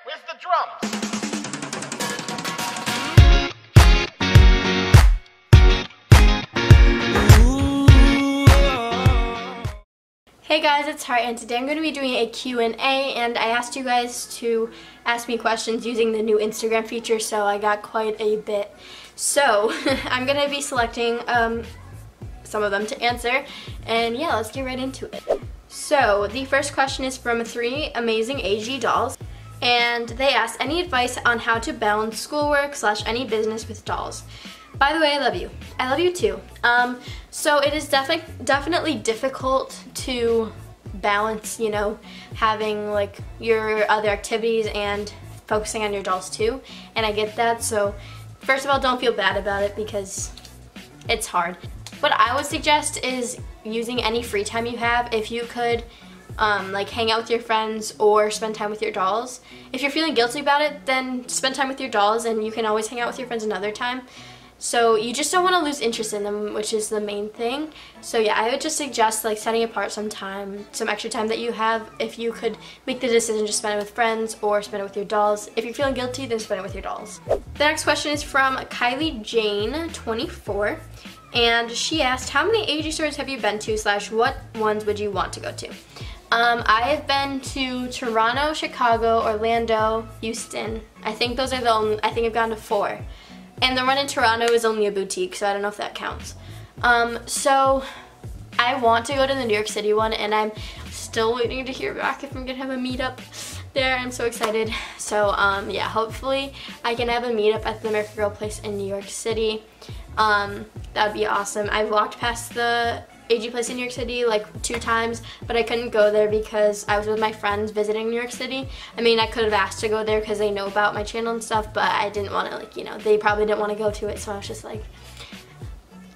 Where's the drums? Hey guys, it's Heart, and today I'm going to be doing a Q&A, and I asked you guys to ask me questions using the new Instagram feature, so I got quite a bit. So, I'm going to be selecting some of them to answer, and yeah, let's get right into it. So, the first question is from 3 amazing AG dolls, and they asked any advice on how to balance schoolwork / any business with dolls. By the way, I love you. I love you too. So it is definitely difficult to balance, you know, having like your other activities and focusing on your dolls too. And I get that. So first of all, don't feel bad about it because it's hard. What I would suggest is using any free time you have. If you could like hang out with your friends or spend time with your dolls. If you're feeling guilty about it, then spend time with your dolls, and you can always hang out with your friends another time. So you just don't want to lose interest in them, which is the main thing. So yeah, I would just suggest like setting apart some time, some extra time that you have. If you could make the decision to spend it with friends or spend it with your dolls. If you're feeling guilty, then spend it with your dolls. The next question is from Kylie Jane 24, and she asked, how many AG stores have you been to / what ones would you want to go to? I have been to Toronto, Chicago, Orlando, Houston. I think those are the only, I think I've gone to 4. And the one in Toronto is only a boutique, so I don't know if that counts. So I want to go to the New York City one, and I'm still waiting to hear back if I'm gonna have a meetup there. I'm so excited. So yeah, hopefully I can have a meetup at the American Girl place in New York City. That'd be awesome. I've walked past the AG place in New York City like 2 times, but I couldn't go there because I was with my friends visiting New York City. I mean, I could have asked to go there because they know about my channel and stuff, but I didn't want to, like, you know, they probably didn't want to go to it, so I was just like,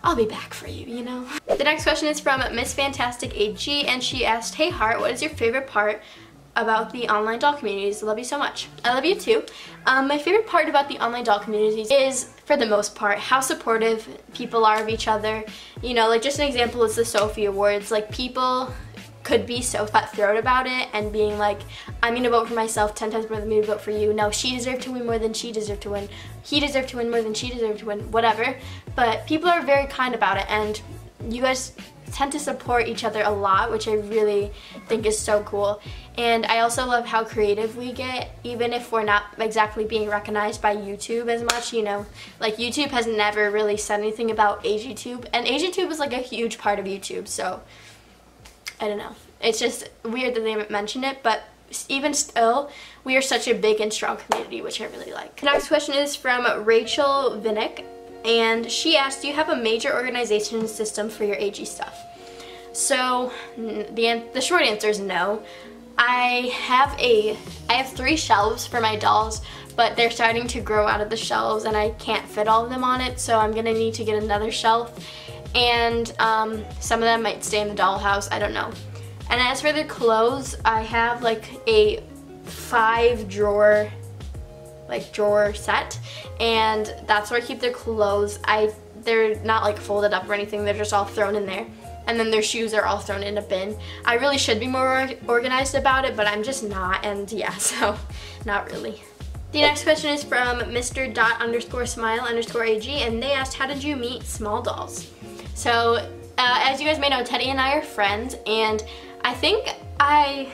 I'll be back for you, you know? The next question is from Miss Fantastic AG, and she asked, hey Heart, what is your favorite part about the online doll communities? I love you so much. I love you too. My favorite part about the online doll communities is, for the most part, how supportive people are of each other. You know, like just an example is the Sophie Awards. Like, people could be so cutthroat about it and being like, I'm gonna vote for myself 10 times more than me to vote for you. No, she deserved to win more than she deserved to win. He deserved to win more than she deserved to win, whatever. But people are very kind about it, and you guys tend to support each other a lot, which I really think is so cool. And I also love how creative we get, even if we're not exactly being recognized by YouTube as much, you know. Like, YouTube has never really said anything about AGTube, and AGTube is like a huge part of YouTube, so I don't know. It's just weird that they haven't mentioned it, but even still, we are such a big and strong community, which I really like. The next question is from Rachel Vinnick, and she asked, do you have a major organization system for your AG stuff? So the short answer is no. I have 3 shelves for my dolls, but they're starting to grow out of the shelves and I can't fit all of them on it, so I'm gonna need to get another shelf, and some of them might stay in the dollhouse, I don't know. And as for the clothes, I have like a 5 drawer set, and that's where I keep their clothes. They're not like folded up or anything, they're just all thrown in there. And then their shoes are all thrown in a bin. I really should be more organized about it, but I'm just not, and yeah, so not really. The next question is from Mr._smile_AG, and they asked, how did you meet small dolls? So as you guys may know, Teddie and I are friends, and I think I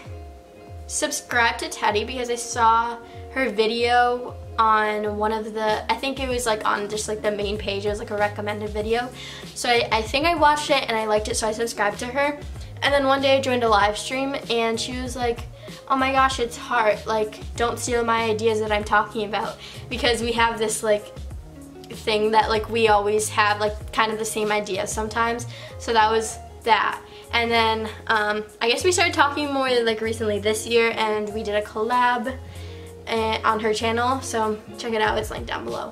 subscribed to Teddie because I saw her video on one of the, I think it was like on just like the main page, it was like a recommended video. So I think I watched it and I liked it, so I subscribed to her. And then one day I joined a live stream and she was like, oh my gosh, it's Heart, like, don't steal my ideas that I'm talking about. Because we have this like thing that like we always have like kind of the same ideas sometimes. So that was that. And then I guess we started talking more like recently this year, and we did a collab on her channel, so check it out, it's linked down below.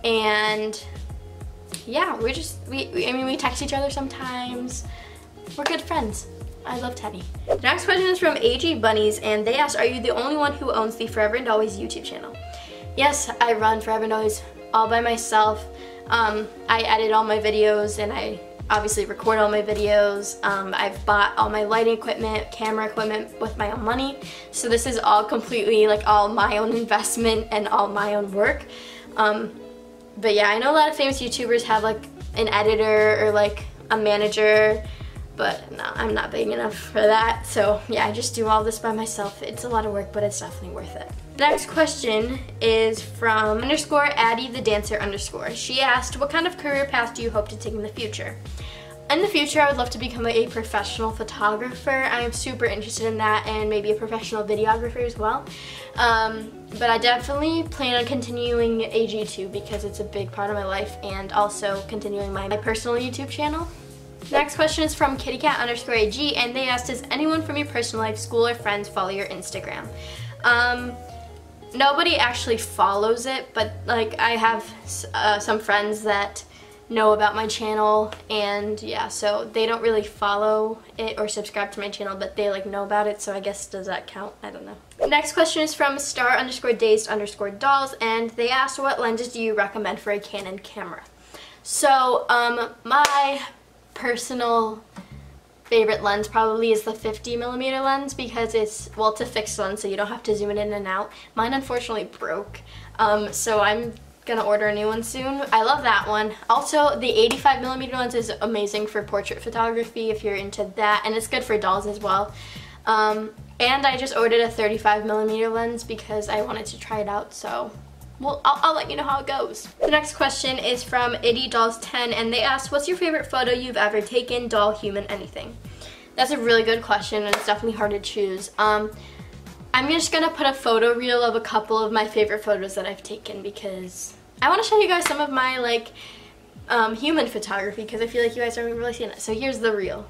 And yeah, we text each other sometimes. We're good friends. I love Teddie. The next question is from AG Bunnies, and they asked, are you the only one who owns the Forever and Always YouTube channel? Yes, I run Forever and Always all by myself. I edit all my videos and I obviously record all my videos. I've bought all my lighting equipment, camera equipment with my own money. So this is all completely like all my own investment and all my own work. But yeah, I know a lot of famous YouTubers have like an editor or like a manager, but no, I'm not big enough for that. So yeah, I just do all this by myself. It's a lot of work, but it's definitely worth it. The next question is from _Addie_the_dancer_. She asked, what kind of career path do you hope to take in the future? In the future, I would love to become a professional photographer. I am super interested in that, and maybe a professional videographer as well. But I definitely plan on continuing AG too, because it's a big part of my life, and also continuing my personal YouTube channel. The next question is from kittycat_AG, and they asked, does anyone from your personal life, school, or friends follow your Instagram? Nobody actually follows it, but like I have some friends that know about my channel, and yeah, so they don't really follow it or subscribe to my channel, but they like know about it, so I guess does that count? I don't know. The next question is from star_dazed_dolls, and they asked, what lenses do you recommend for a Canon camera? So my personal favorite lens probably is the 50mm lens, because it's, well, it's a fixed lens, so you don't have to zoom it in and out. Mine unfortunately broke, so I'm gonna order a new one soon. I love that one. Also, the 85mm lens is amazing for portrait photography if you're into that, and it's good for dolls as well. And I just ordered a 35mm lens because I wanted to try it out, so well, I'll let you know how it goes. The next question is from IddyDolls10, and they asked, what's your favorite photo you've ever taken, doll, human, anything? That's a really good question, and it's definitely hard to choose. I'm just gonna put a photo reel of a couple of my favorite photos that I've taken, because I want to show you guys some of my like human photography, because I feel like you guys haven't really seen it. So here's the reel.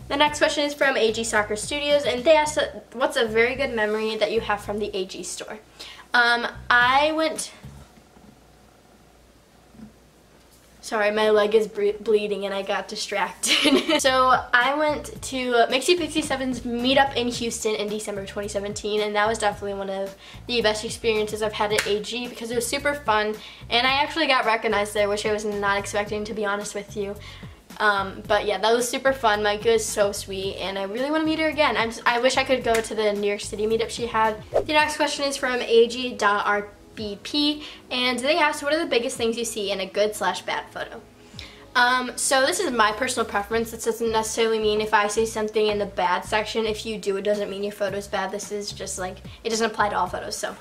The next question is from AG Soccer Studios, and they asked, what's a very good memory that you have from the AG store? Sorry, my leg is bleeding and I got distracted. So I went to Mixie Pixie 7's meetup in Houston in December 2017, and that was definitely one of the best experiences I've had at AG, because it was super fun, and I actually got recognized there, which I was not expecting, to be honest with you. But yeah, that was super fun. Micah is so sweet, and I really want to meet her again. I wish I could go to the New York City meetup she had. The next question is from ag.rbp, and they asked, what are the biggest things you see in a good/bad photo? So this is my personal preference. This doesn't necessarily mean if I say something in the bad section, if you do, it doesn't mean your photo is bad. This is just like, it doesn't apply to all photos, so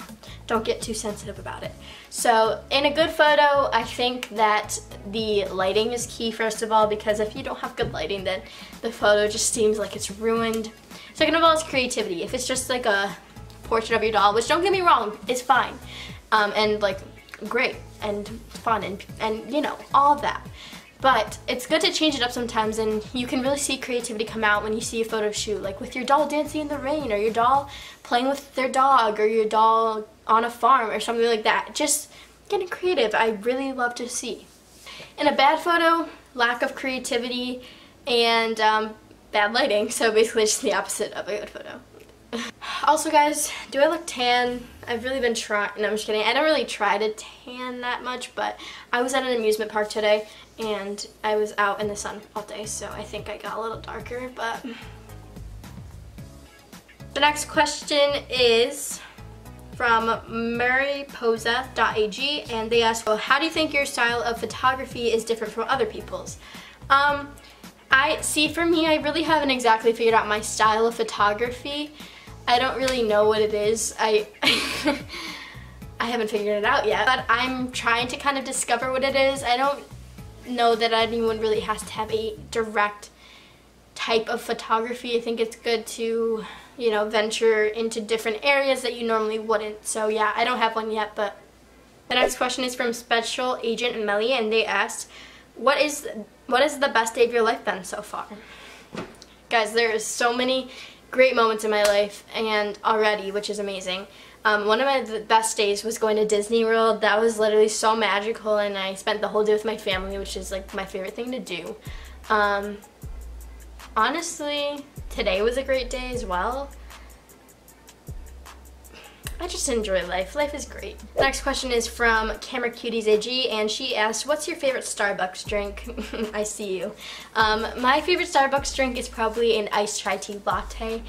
don't get too sensitive about it. So in a good photo, I think that the lighting is key, first of all, because if you don't have good lighting, then the photo just seems like it's ruined. Second of all is creativity. If it's just like a portrait of your doll, which don't get me wrong, it's fine, and like great and fun and you know, all of that. But it's good to change it up sometimes, and you can really see creativity come out when you see a photo shoot, like with your doll dancing in the rain, or your doll playing with their dog, or your doll on a farm, or something like that. Just getting creative, I really love to see. In a bad photo, lack of creativity and bad lighting, so basically just the opposite of a good photo. Also guys, do I look tan? I've really been trying, no, I'm just kidding. I don't really try to tan that much, but I was at an amusement park today and I was out in the sun all day, so I think I got a little darker, but... The next question is from mariposa.ag, and they ask, well, how do you think your style of photography is different from other people's? For me, I really haven't exactly figured out my style of photography. I don't really know what it is. I haven't figured it out yet, but I'm trying to kind of discover what it is. I don't know that anyone really has to have a direct type of photography. I think it's good to, you know, venture into different areas that you normally wouldn't. So yeah, I don't have one yet, but... The next question is from Special Agent Melly, and they asked, what is the best day of your life been so far? Guys, there is so many great moments in my life and already, which is amazing. One of my best days was going to Disney World. That was literally so magical, and I spent the whole day with my family, which is like my favorite thing to do. Honestly, today was a great day as well. I just enjoy life. Life is great. The next question is from Camera Cuties AG, and she asked, what's your favorite Starbucks drink? I see you. My favorite Starbucks drink is probably an iced chai tea latte.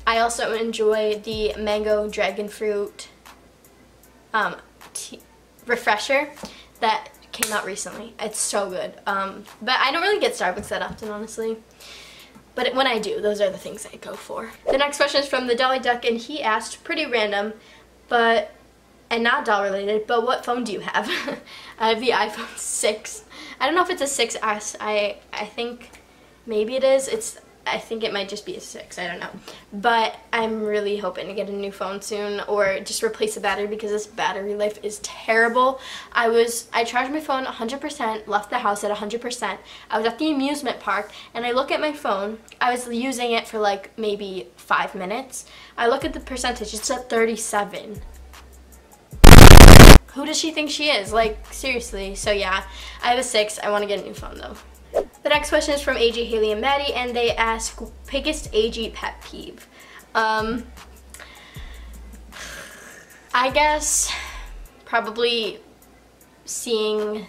I also enjoy the mango dragon fruit refresher that came out recently. It's so good. But I don't really get Starbucks that often, honestly. But when I do, those are the things I go for. The next question is from the Dolly Duck, and he asked, pretty random, and not doll related, but what phone do you have? I have the iPhone 6. I don't know if it's a 6S. I think maybe it is. I think it might just be a 6. I don't know. But I'm really hoping to get a new phone soon, or just replace the battery, because this battery life is terrible. I charged my phone 100%, left the house at 100%. I was at the amusement park, and I look at my phone. I was using it for like maybe 5 minutes. I look at the percentage. It's at 37. Who does she think she is? Like, seriously. So yeah, I have a 6. I want to get a new phone though. The next question is from AG, Haley, and Maddie, and they ask, biggest AG pet peeve. I guess probably seeing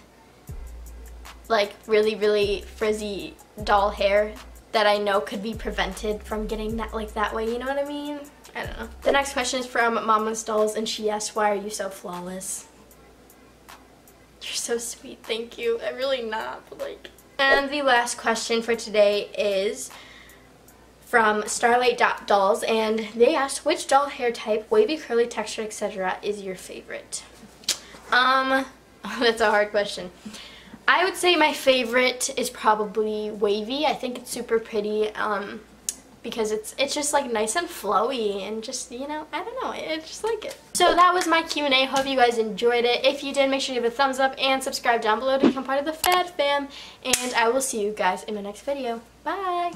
like really frizzy doll hair that I know could be prevented from getting that that way, you know what I mean? I don't know. The next question is from Mama's Dolls, and she asked, why are you so flawless? You're so sweet, thank you. I'm really not, but like... And the last question for today is from Starlight.Dolls, and they asked, which doll hair type, wavy, curly, texture, etc. is your favorite? That's a hard question. I would say my favorite is probably wavy. I think it's super pretty because it's just like nice and flowy, and just, you know, I don't know, I just like it. So that was my Q&A. Hope you guys enjoyed it. If you did, make sure to give it a thumbs up and subscribe down below to become part of the Fad Fam. And I will see you guys in my next video. Bye!